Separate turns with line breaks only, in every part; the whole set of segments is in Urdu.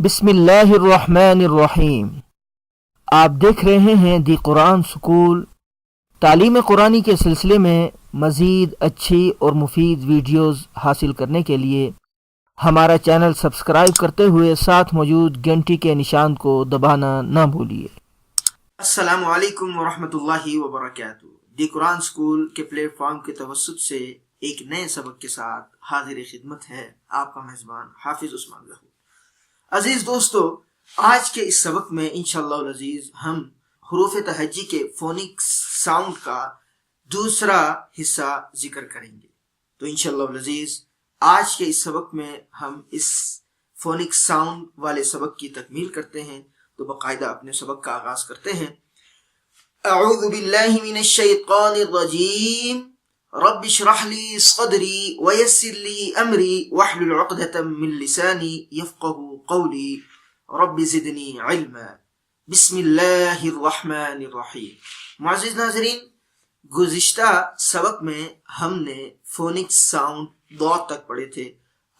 بسم اللہ الرحمن الرحیم۔ آپ دیکھ رہے ہیں دی قرآن سکول۔ تعلیم قرآنی کے سلسلے میں مزید اچھی اور مفید ویڈیوز حاصل کرنے کے لیے ہمارا چینل سبسکرائب کرتے ہوئے ساتھ موجود گھنٹی کے نشان کو دبانا نہ بھولیے۔
السلام علیکم ورحمۃ اللہ وبرکاتہ۔ دی قرآن سکول کے پلیٹ فارم کے توسط سے ایک نئے سبق کے ساتھ حاضر خدمت ہے آپ کا میزبان حافظ عثمان لہو۔ عزیز دوستو، آج کے اس سبق میں انشاءاللہ العزیز ہم حروف تہجی کے فونک ساؤنڈ کا دوسرا حصہ ذکر کریں گے۔ تو انشاءاللہ العزیز آج کے اس سبق میں ہم اس فونک ساؤنڈ والے سبق کی تکمیل کرتے ہیں۔ تو باقاعدہ اپنے سبق کا آغاز کرتے ہیں۔ اعوذ باللہ من الشیطان الرجیم، رب اشرح لی صدری ویسر لی امری واحلل عقدۃ من لسانی یفقهوا قولی رب زدنی علما۔ بسم اللہ الرحمن الرحیم۔ معزز ناظرین، گزشتہ سبق میں ہم نے فونک ساؤنڈ ضاد تک پڑھے تھے۔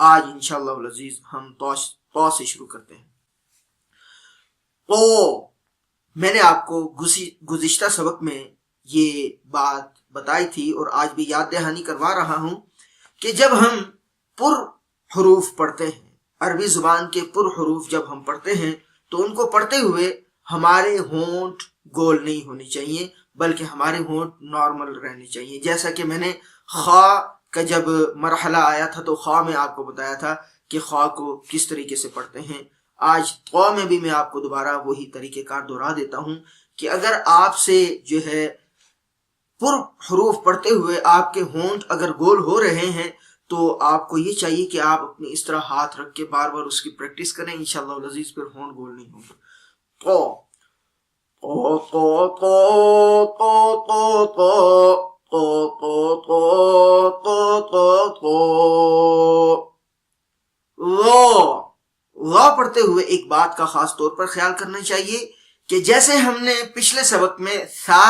آج انشاءاللہ العزیز ہم طا سے شروع کرتے ہیں۔ میں نے آپ کو گزشتہ سبق میں یہ بات بتائی تھی اور آج بھی یاد دہانی کروا رہا ہوں کہ جب ہم پر حروف پڑھتے ہیں، عربی زبان کے پر حروف جب ہم پڑھتے ہیں تو ان کو پڑھتے ہوئے ہمارے ہونٹ گول نہیں ہونے چاہیے، بلکہ ہمارے ہونٹ نارمل رہنے چاہیے۔ جیسا کہ میں نے خا کا جب مرحلہ آیا تھا تو خا میں آپ کو بتایا تھا کہ خا کو کس طریقے سے پڑھتے ہیں۔ آج طا میں بھی میں آپ کو دوبارہ وہی طریقہ کار دہرا دیتا ہوں کہ اگر آپ سے جو ہے پر حروف پڑھتے ہوئے آپ کے ہونٹ اگر گول ہو رہے ہیں تو آپ کو یہ چاہیے کہ آپ اپنی اس طرح ہاتھ رکھ کے بار بار اس کی پریکٹس کریں، انشاءاللہ العزیز پھر ہونٹ گول نہیں ہوں گے۔ وا پڑھتے ہوئے ایک بات کا خاص طور پر خیال کرنا چاہیے کہ جیسے ہم نے پچھلے سبق میں ثا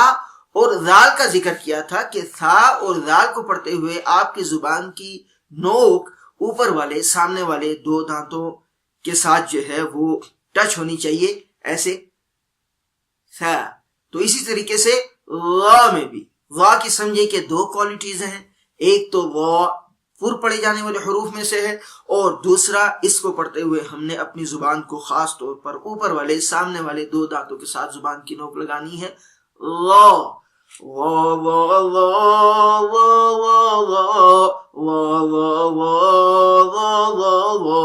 اور ذال کا ذکر کیا تھا کہ ثا اور ذال کو پڑھتے ہوئے آپ کی زبان کی نوک اوپر والے سامنے والے دو دانتوں کے ساتھ جو ہے وہ ٹچ ہونی چاہیے، ایسے ثا۔ تو اسی طریقے سے وا میں بھی وا کی سمجھے کہ دو کوالٹیز ہیں، ایک تو وا پر پڑھے جانے والے حروف میں سے ہے اور دوسرا اس کو پڑھتے ہوئے ہم نے اپنی زبان کو خاص طور پر اوپر والے سامنے والے دو دانتوں کے ساتھ زبان کی نوک لگانی ہے۔ وا وا وا وا وا وا وا وا وا وا وا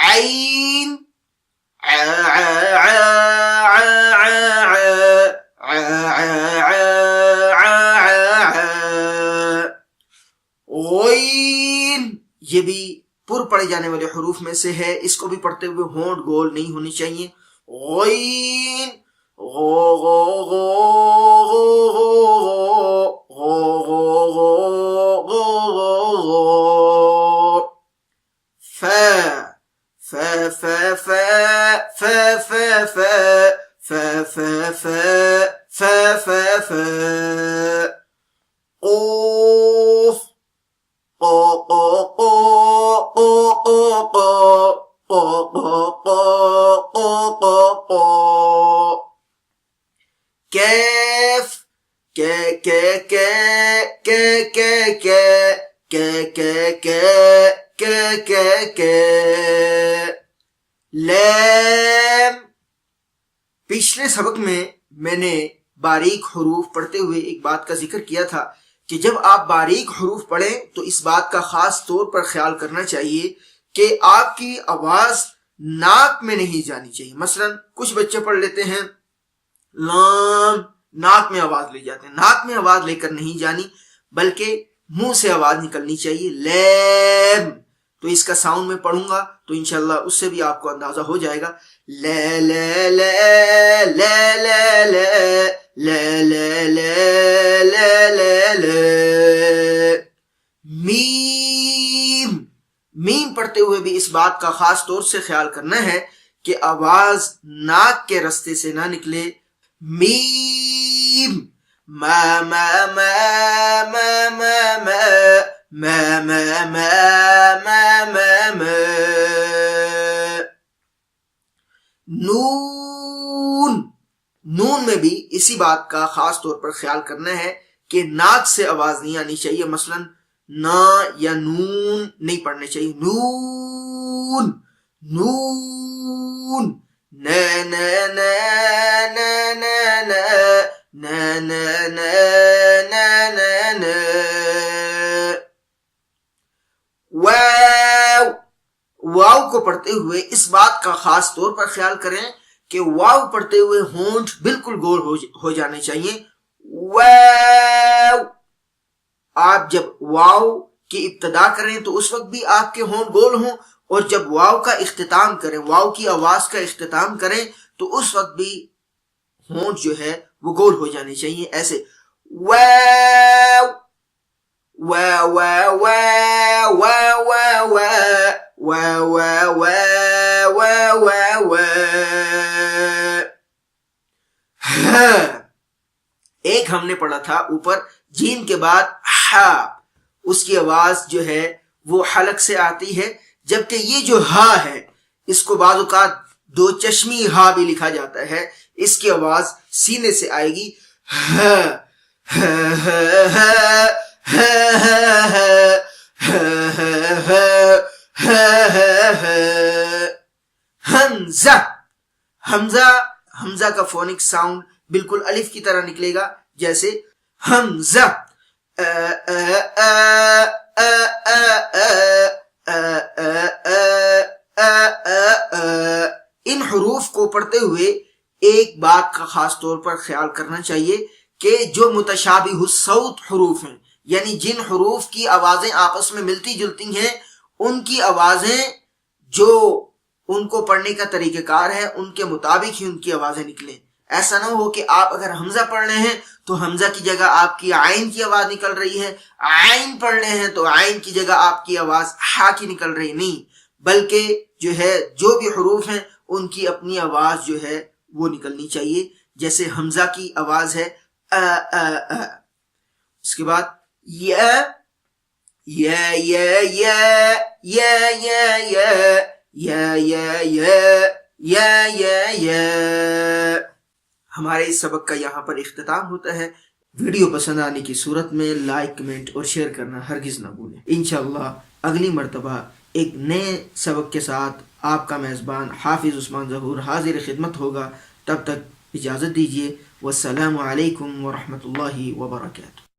عین غین، یہ بھی پر پڑھے جانے والے حروف میں سے ہے، اس کو بھی پڑھتے ہوئے ہونٹ گول نہیں ہونے چاہیے۔ غین غو غو غو غو غو غو غو غو غو ف ف ف ف ف ف ف ف ف ف ف ف قوف قو قو قو قو قو قو قو قو قو قو قو کیف کے کے کے کے کے کے کے کے کے کے کے لام۔ پچھلے سبق میں نے باریک حروف پڑھتے ہوئے ایک بات کا ذکر کیا تھا کہ جب آپ باریک حروف پڑھیں تو اس بات کا خاص طور پر خیال کرنا چاہیے کہ آپ کی آواز ناک میں نہیں جانی چاہیے۔ مثلا کچھ بچے پڑھ لیتے ہیں لام، ناک میں آواز لے جاتے ہیں، ناک میں آواز لے کر نہیں جانی بلکہ منہ سے آواز نکلنی چاہیے۔ لام، تو اس کا ساؤنڈ میں پڑھوں گا تو انشاءاللہ اس سے بھی آپ کو اندازہ ہو جائے گا۔ لے لے لے لے لے لے لے لے لے لے لے لے میم، میم پڑھتے ہوئے بھی اس بات کا خاص طور سے خیال کرنا ہے کہ آواز ناک کے رستے سے نہ نکلے۔ میم ما ما ما ما ما ما ما ما ما ما ما ما نون، نون میں بھی اسی بات کا خاص طور پر خیال کرنا ہے کہ ناک سے آواز نہیں آنی چاہیے، مثلا نا یا نون نہیں پڑھنے چاہیے، نون نون، ن ن ن ن ن ن ن ن ن ن ن، واو، واو کو پڑھتے ہوئے اس بات کا خاص طور پر خیال کریں کہ واو پڑھتے ہوئے ہونٹ بالکل گول ہو جانے چاہیے، واو۔ آپ جب واو کی ابتدا کریں تو اس وقت بھی آپ کے ہونٹ گول ہوں، اور جب واو کا اختتام کریں، واو کی آواز کا اختتام کریں تو اس وقت بھی ہونٹ جو ہے وہ گول ہو جانے چاہیے، ایسے واو واو واو واو واو واو واو واو واو۔ ایک ہم نے پڑھا تھا اوپر جیم کے بعد ہا، اس کی آواز جو ہے وہ حلق سے آتی ہے، جبکہ یہ جو ہا ہے اس کو بعض اوقات دو چشمی ہا بھی لکھا جاتا ہے، اس کی آواز سینے سے آئے گی، حمزہ، حمزہ، حمزہ کا فونک ساؤنڈ بالکل الف کی طرح نکلے گا، جیسے حمزہ، ان حروف کو پڑھتے ہوئے ایک بات کا خاص طور پر خیال کرنا چاہیے کہ جو متشابہ الصوت حروف ہیں، یعنی جن حروف کی آوازیں آپس میں ملتی جلتی ہیں، ان کی آوازیں جو ان کو پڑھنے کا طریقہ کار ہے ان کے مطابق ہی ان کی آوازیں نکلیں۔ ایسا نہ ہو کہ آپ اگر حمزہ پڑھ رہے ہیں تو حمزہ کی جگہ آپ کی عین کی آواز نکل رہی ہے، عین پڑھ رہے ہیں تو عین کی جگہ آپ کی آواز ہا کی نکل رہی، نہیں، بلکہ جو ہے جو بھی حروف ہیں ان کی اپنی آواز جو ہے وہ نکلنی چاہیے، جیسے حمزہ کی آواز ہے اس کے بعد یا یا یا یا یا یا یا یا یا یا یا یا۔ ہمارے اس سبق کا یہاں پر اختتام ہوتا ہے۔ ویڈیو پسند آنے کی صورت میں لائک، کمنٹ اور شیئر کرنا ہرگز نہ بھولیں۔ انشاءاللہ اگلی مرتبہ ایک نئے سبق کے ساتھ آپ کا میزبان حافظ عثمان ظہور حاضر خدمت ہوگا، تب تک اجازت دیجیے، والسلام علیکم ورحمۃ اللہ وبرکاتہ۔